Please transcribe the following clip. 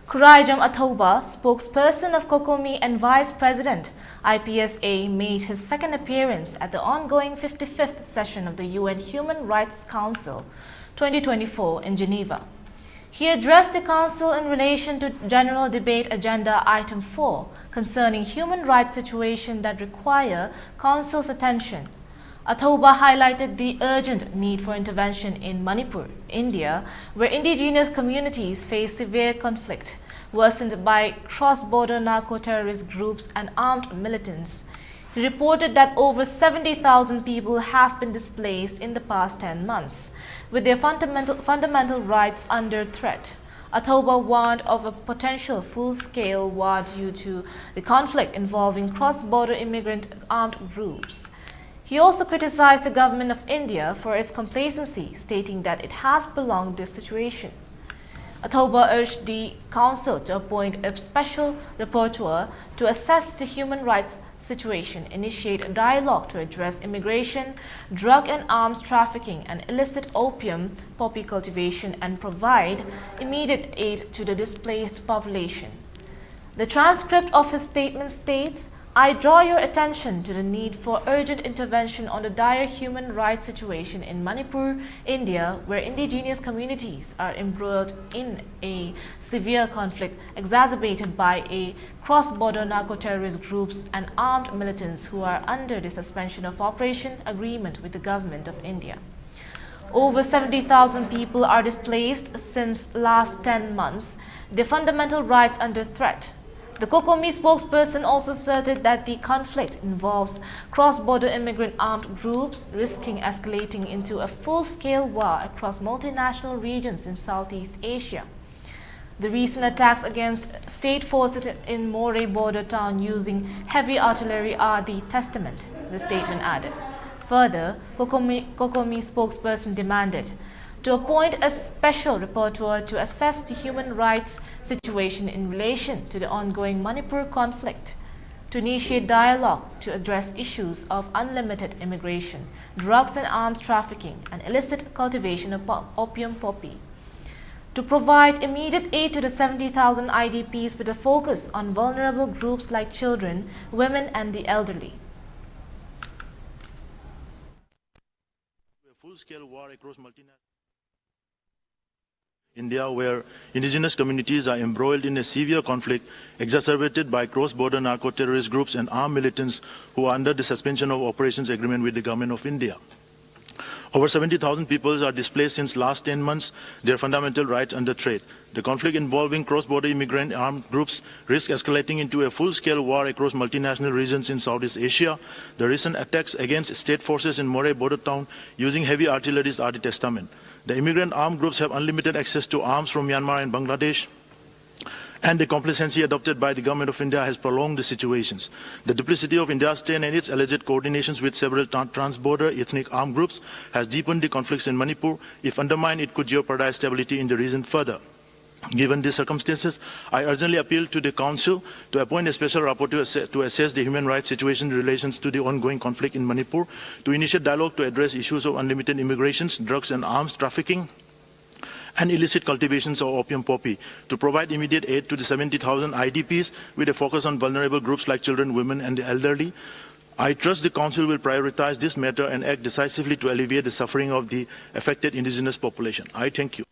Kurajam Athoba, spokesperson of COCOMI and Vice President, IPSA, made his second appearance at the ongoing 55th session of the UN Human Rights Council 2024 in Geneva. He addressed the Council in relation to General Debate Agenda Item 4 concerning human rights situation that require Council's attention. Athoba highlighted the urgent need for intervention in Manipur, India, where indigenous communities face severe conflict, worsened by cross-border narco-terrorist groups and armed militants. He reported that over 70,000 people have been displaced in the past 10 months, with their fundamental rights under threat. Athoba warned of a potential full-scale war due to the conflict involving cross-border immigrant armed groups. He also criticized the government of India for its complacency, stating that it has prolonged this situation. Athoba urged the Council to appoint a special rapporteur to assess the human rights situation, initiate a dialogue to address immigration, drug and arms trafficking, and illicit opium poppy cultivation, and provide immediate aid to the displaced population. The transcript of his statement states, "I draw your attention to the need for urgent intervention on the dire human rights situation in Manipur, India, where indigenous communities are embroiled in a severe conflict exacerbated by a cross-border narco-terrorist groups and armed militants who are under the suspension of operation agreement with the government of India. Over 70,000 people are displaced since last 10 months, their fundamental rights under threat." The COCOMI spokesperson also asserted that the conflict involves cross-border immigrant armed groups, risking escalating into a full-scale war across multinational regions in Southeast Asia. The recent attacks against state forces in More border town using heavy artillery are the testament, the statement added. Further, COCOMI spokesperson demanded to appoint a special rapporteur to assess the human rights situation in relation to the ongoing Manipur conflict, to initiate dialogue to address issues of unlimited immigration, drugs and arms trafficking, and illicit cultivation of opium poppy, to provide immediate aid to the 70,000 IDPs with a focus on vulnerable groups like children, women, and the elderly. A full-scale war across multinational India, where indigenous communities are embroiled in a severe conflict exacerbated by cross-border narco-terrorist groups and armed militants who are under the suspension of operations agreement with the government of India. Over 70,000 people are displaced since last 10 months, their fundamental rights under threat. The conflict involving cross-border immigrant armed groups risks escalating into a full-scale war across multinational regions in Southeast Asia. The recent attacks against state forces in More border town using heavy artillery are the testament. The immigrant armed groups have unlimited access to arms from Myanmar and Bangladesh, and the complacency adopted by the government of India has prolonged the situations. The duplicity of India's stand and its alleged coordinations with several trans-border ethnic armed groups has deepened the conflicts in Manipur. If undermined, it could jeopardize stability in the region further. Given these circumstances, I urgently appeal to the Council to appoint a special rapporteur to assess the human rights situation in relation to the ongoing conflict in Manipur, to initiate dialogue to address issues of unlimited immigrations, drugs and arms trafficking, and illicit cultivations of opium poppy, to provide immediate aid to the 70,000 IDPs with a focus on vulnerable groups like children, women, and the elderly. I trust the Council will prioritize this matter and act decisively to alleviate the suffering of the affected indigenous population. I thank you.